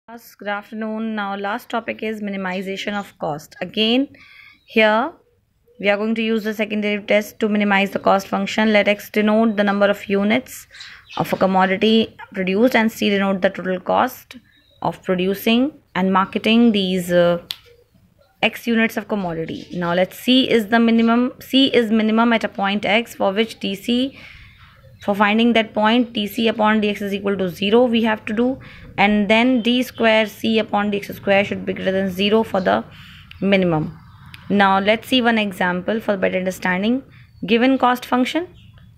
Good afternoon. Now last topic is minimization of cost. Again, here we are going to use the second derivative test to minimize the cost function. Let x denote the number of units of a commodity produced and c denote the total cost of producing and marketing these x units of commodity. Now let's c is minimum at a point x for which dc, for finding that point, dc upon dx is equal to 0 we have to do, and then d square c upon dx square should be greater than 0 for the minimum. Now let's see one example for better understanding. Given cost function,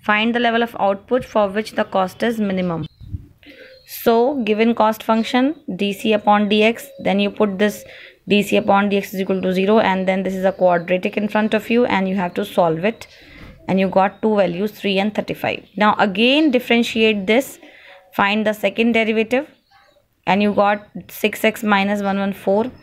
find the level of output for which the cost is minimum. So given cost function dc upon dx, then you put this dc upon dx is equal to 0, and then this is a quadratic in front of you and you have to solve it, and you got two values 3 and 35. Now again differentiate this, find the second derivative, and you got 6x minus 114,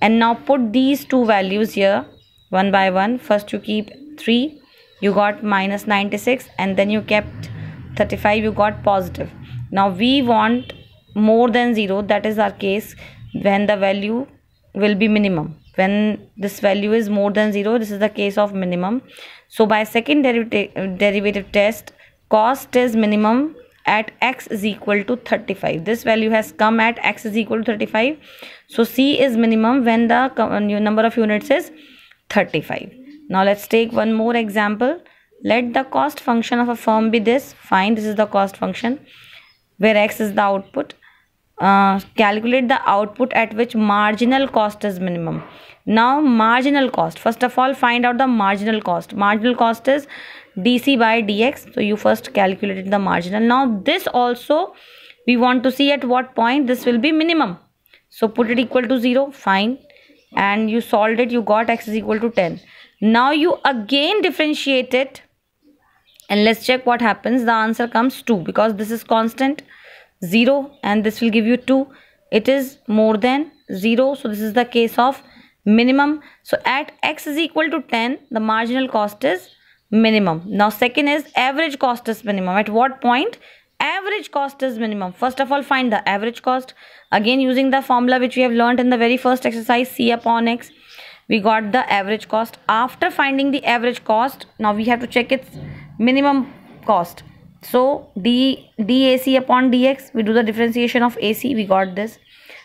and now put these two values here one by one. First you keep 3, you got minus 96, and then you kept 35, you got positive. Now we want more than 0, that is our case when the value will be minimum. When this value is more than 0, this is the case of minimum. So by second derivative test, cost is minimum at x is equal to 35. This value has come at x is equal to 35. So c is minimum when the number of units is 35. Now let's take one more example. Let the cost function of a firm be this. Fine, this is the cost function where x is the output. Calculate the output at which marginal cost is minimum. Now marginal cost, first of all find out the marginal cost. Marginal cost is dc by dx. So you first calculated the marginal. Now this also we want to see at what point this will be minimum. So put it equal to 0, fine, and you solved it, you got x is equal to 10. Now you again differentiate it and let's check what happens. The answer comes 2 because this is constant 0 and this will give you 2. It is more than 0, so this is the case of minimum. So at x is equal to 10, the marginal cost is minimum. Now second is average cost is minimum. At what point average cost is minimum? First of all find the average cost. Again using the formula which we have learned in the very first exercise, c upon x, we got the average cost. After finding the average cost, now we have to check its minimum cost. So dac upon dx, we do the differentiation of ac, we got this.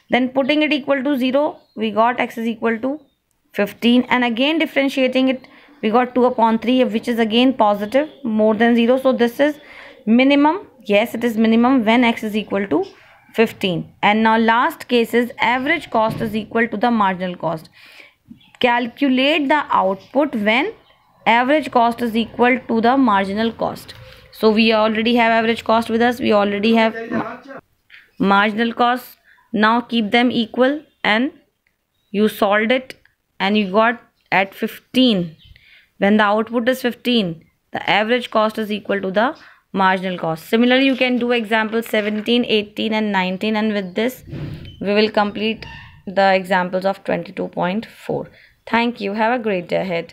Then putting it equal to 0, we got x is equal to 15, and again differentiating it, we got 2 upon 3, which is again positive, more than 0. So this is minimum. Yes, it is minimum when x is equal to 15. And now last case is average cost is equal to the marginal cost. Calculate the output when average cost is equal to the marginal cost. So we already have average cost with us, we already have marginal cost. Now keep them equal and you solved it and you got at 15. When the output is 15, the average cost is equal to the marginal cost. Similarly, you can do examples 17, 18 and 19, and with this we will complete the examples of 22.4. Thank you. Have a great day ahead.